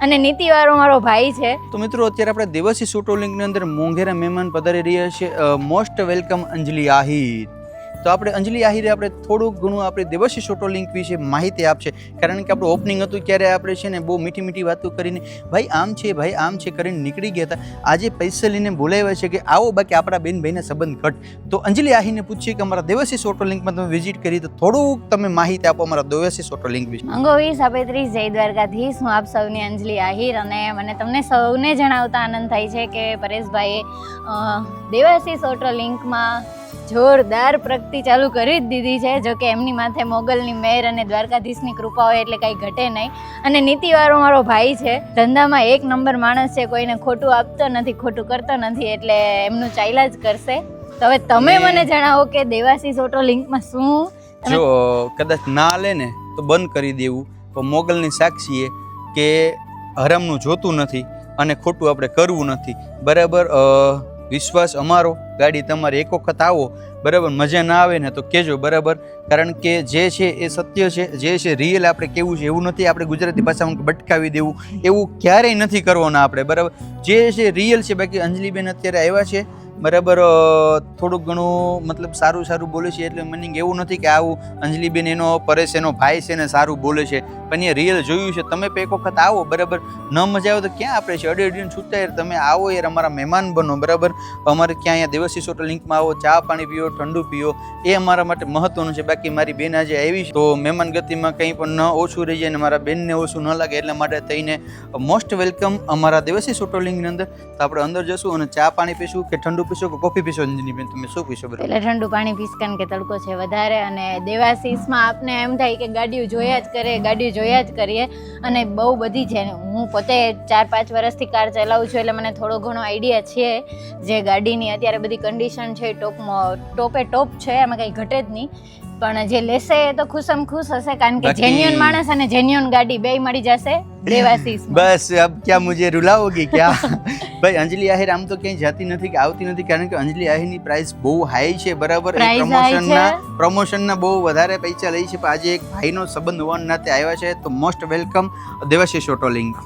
અને નીતિવાળો મારો ભાઈ છે. તો મિત્રો અત્યારે આપણે દેવાશીષ ઓટો લિંકની અંદર મોંઘેરા મહેમાન પધારી રહ્યા છે. મોસ્ટ વેલકમ અંજલિ આહિર. તો આપણે અંજલિ આહિરે આપણે થોડુંક ઘણું આપણે દેવાશીષ ઓટો લિંક વિશે માહિતી આપશે. કારણ કે આપણું ઓપનિંગ હતું ત્યારે આપણે છે ને બહુ મીઠી મીઠી વાતો કરીને ભાઈ આમ છે કરીને નીકળી ગયા હતા. આજે પૈસા લઈને બોલાવ્યા છે કે આવો, બાકી આપણા બેન ભાઈના સંબંધ ઘટ. તો અંજલિ આહિરને પૂછીએ કે અમારા દેવાશીષ ઓટો લિંકમાં તમે વિઝિટ કરી તો થોડુંક તમે માહિતી આપો અમારા દેવાશીષ ઓટો લિંક વિશે. અંગો 20 જય દ્વારકાધીશ. હું આપ સૌની અંજલિ આહિર અને મને તમને સૌને જણાવતા આનંદ થાય છે કે પરેશભાઈએ દેવાશીષ ઓટો લિંકમાં જોરદાર પ્રગતિ ચાલુ કરી જ દીધી છે. જો કે એમની માથે મોગલની મહેર અને દ્વારકાધીશની કૃપા હોય એટલે કાંઈ ઘટે નહીં. અને નીતિવાળો મારો ભાઈ છે, ધંધામાં એક નંબર માણસ છે, કોઈને ખોટું આપતો નથી, ખોટું કરતો નથી, એટલે એમનું ચાલ્યા જ કરશે. તો હવે તમે મને જણાવો કે દેવાશીષ ઓટો લિંકમાં શું જો કદાચ ના લે ને તો બંધ કરી દેવું. તો મોગલની સાક્ષીએ કે હરામનું જોતું નથી અને ખોટું આપણે કરવું નથી. બરાબર, વિશ્વાસ અમારો, ગાડી તમારી એક વખત આવો, બરાબર, મજા ના આવે ને તો કહેજો, બરાબર. કારણ કે જે છે એ સત્ય છે, જે છે રિયલ આપણે કેવું છે. એવું નથી આપણે ગુજરાતી ભાષામાં ભટકાવી દેવું, એવું ક્યારેય નથી કરવાના આપણે, બરાબર. જે છે રિયલ છે. બાકી અંજલિબેન અત્યારે આવ્યા છે, બરાબર, થોડુંક ઘણું મતલબ સારું બોલે છે. એટલે મિનિંગ એવું નથી કે આવું અંજલિબેન એનો પરેશ એનો ભાઈ છે ને સારું બોલે છે, પણ એ રિયલ જોયું છે. તમે એક વખત આવો, બરાબર, ન મજા આવે તો ક્યાં આપણે છે અડીને છૂટતા યાર. તમે આવો યાર, અમારા મહેમાન બનો, બરાબર. અમારે ક્યાં અહીંયા દેવાશીષ ઓટો લિંકમાં આવો, ચા પાણી પીઓ, ઠંડુ પીઓ, એ અમારા માટે મહત્વનું છે. બાકી મારી બેન આજે આવી છે તો મહેમાન ગતિમાં કંઈ પણ ન ઓછું રહી જાય અને મારા બેનને ઓછું ન લાગે એટલા માટે થઈને મોસ્ટ વેલકમ અમારા દેવાશીષ ઓટો લિંકની અંદર. તો આપણે અંદર જશું અને ચા પાણી પીશું કે ઠંડુ પીશો કે કોફી પીશો? અંજલિબેન તમે શું પીશો? એટલે ઠંડુ પાણી પીશ, કારણ કે તડકો છે વધારે. અને દેવાશીષમાં આપને એમ થાય કે ગાડીઓ જોયા જ કરીએ અને બહુ બધી છે. હું પોતે 4-5 વર્ષથી કાર ચલાવું છું એટલે મને થોડો ઘણો આઈડિયા છે. જે ગાડીની અત્યારે બધી કન્ડિશન છે ટોપે ટોપ છે, એમાં કંઈ ઘટે જ નહીં. પણ જે લેશે એ તો ખુશમ ખુશ હશે, કારણ કે જેન્યુઅન માણસ અને જેન્યુઅન ગાડી બેય મળી જશે દેવાશીષ. બસ અબ ક્યાં મુझे रुलाओगी क्या? ભાઈ અંજલિ આહિર આમ તો ક્યાંય જાતી નથી કે આવતી નથી, કારણ કે અંજલિ આહિરની પ્રાઇસ બહુ હાઈ છે, બરાબર. પ્રમોશનના બહુ વધારે પૈસા લે છે. પણ આજે એક ભાઈનો સંબંધ હોવાના નાતે આવ્યા છે. તો most welcome Devashish auto link.